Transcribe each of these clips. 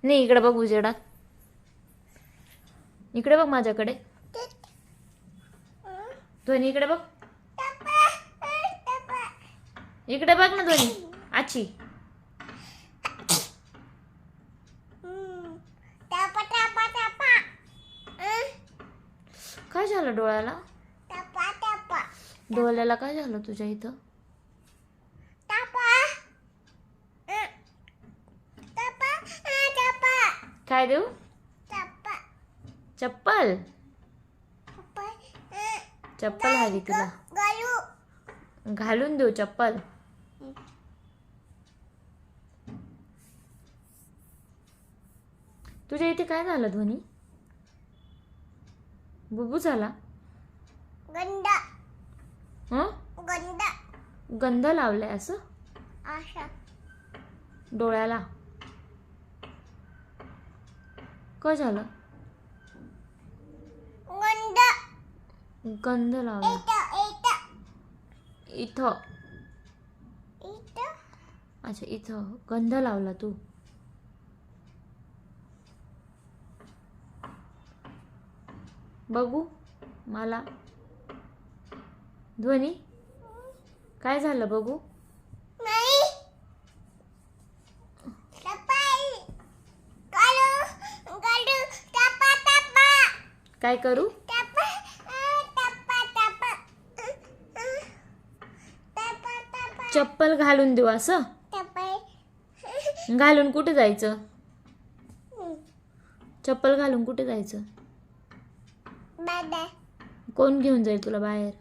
नाही इकडे बघ उजेडात. इकडे बघ माझ्याकडे. ध्वनी इकडे बघ. इकडे बघ ना ध्वनी. आची काय झालं डोळ्याला? डोळ्याला काय झालं तुझ्या इथं? काय देऊ? चप्पल. चप्पल हवी तुला? घालून देऊ चप्पल? तुझ्या इथे काय झालं ध्वनी? बुबू झाला? गंध लावलाय असं डोळ्याला? काय झालं? गंध लावला इथं. अच्छा इथं गंध लावला तू. बघू मला ध्वनी काय झालं बघू. काय करू? चप्पल घालून देऊ असं? घालून कुठे जायचं? चप्पल घालून कुठे जायचं? कोण घेऊन जाईल तुला बाहेर?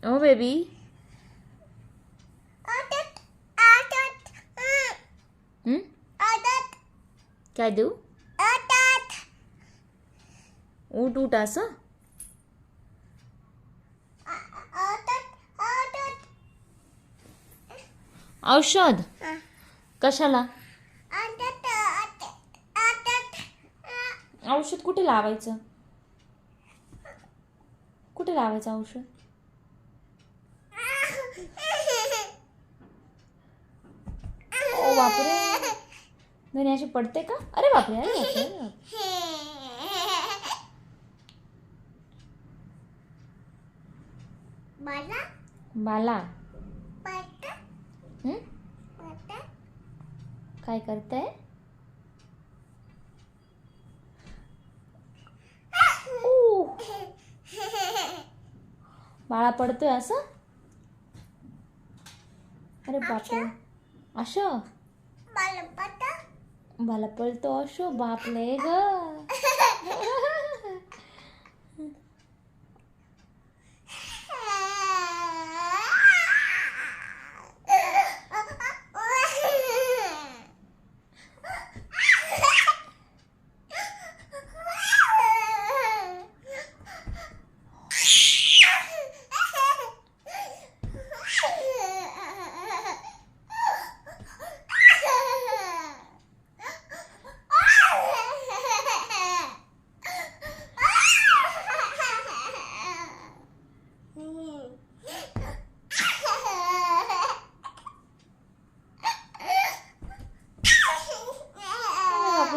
ओ बेबी. काय देऊ? उठ उठ असं? औषध कशाला? औषध कुठे लावायचं? कुठे लावायचं औषध? ओ बापरे. धनी अशी पडते का? अरे बापरे अरे बापरे अरे बापरे. बाला काय करताय? बाळा पडतोय असं? अरे बापरे. असं बाला पडतो असो? बापले ग.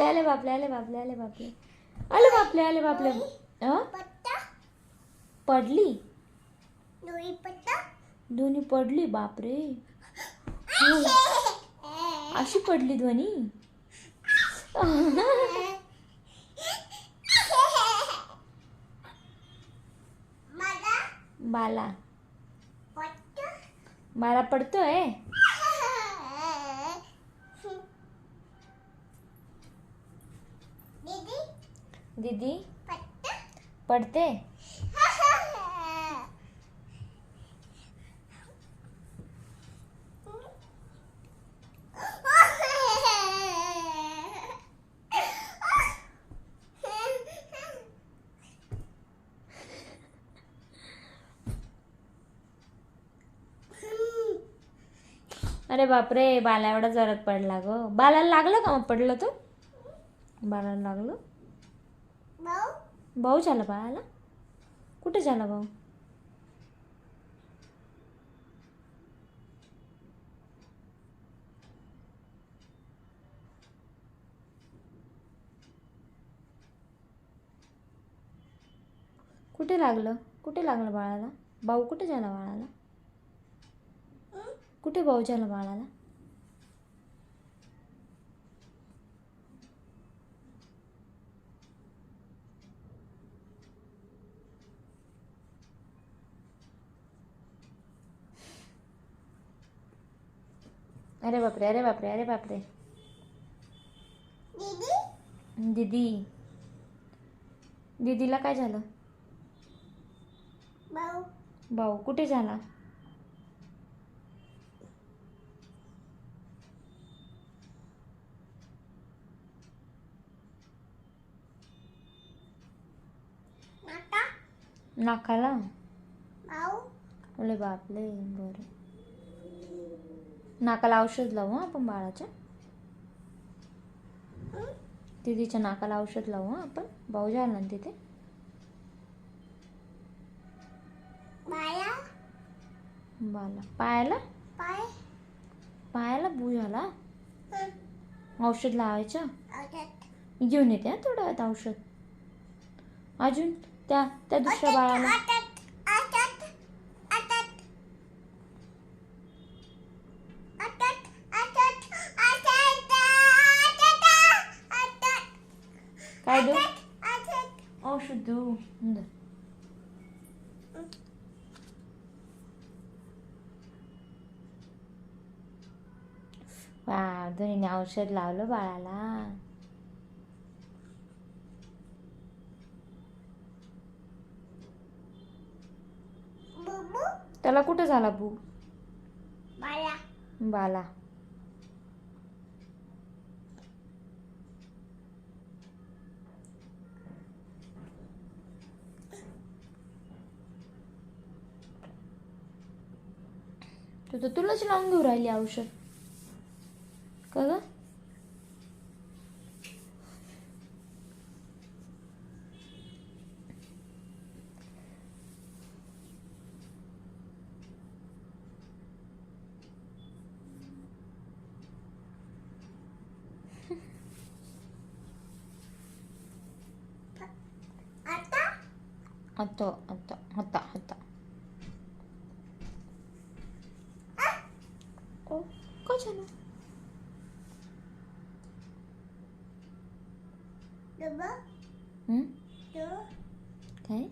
आले बापले आले बापले आले बापले आले बापले आले बापले. पडली दोन्ही पडली. बापरे. अशी पडली ध्वनी. बाला बाला पडतोय. दीदी पडते. अरे बापरे. बाला एवढा जोरात पडला ग. बालाला लागलं का? मग पडलं तो? बालाला लागलं. भाऊ झाला बाळाला? कुठे झाला भाऊ? कुठे लागलं? कुठे लागलं बाळाला? भाऊ कुठे झाला बाळाला? कुठे भाऊ झाला बाळाला? अरे बापरे, अरे बापरे, अरे बापरे. दीदी, दीदीला काय झालं? भाऊ कुठे झाला? नाकाला? अरे बापले. बरं, नाकाला औषध लावू आपण बाळाच्या. दीदीच्या नाकाला औषध लावू आपण. भाऊ झाला ना तिथे. बाला पायाला? पायाला बू झाला. औषध लावायचं. घेऊन येते हा थोड्या वेळात औषध. अजून त्या त्या दुसऱ्या बाळाला? काय देऊ? औषध देऊ. वा, दोन्हीने औषध लावलं बाळाला. त्याला कुठे झाला बू? बाला. तू तर तुलाच लावून घेऊ राहिली औषध का ग? आता आता आता आता. ओ, काय झालं? काय?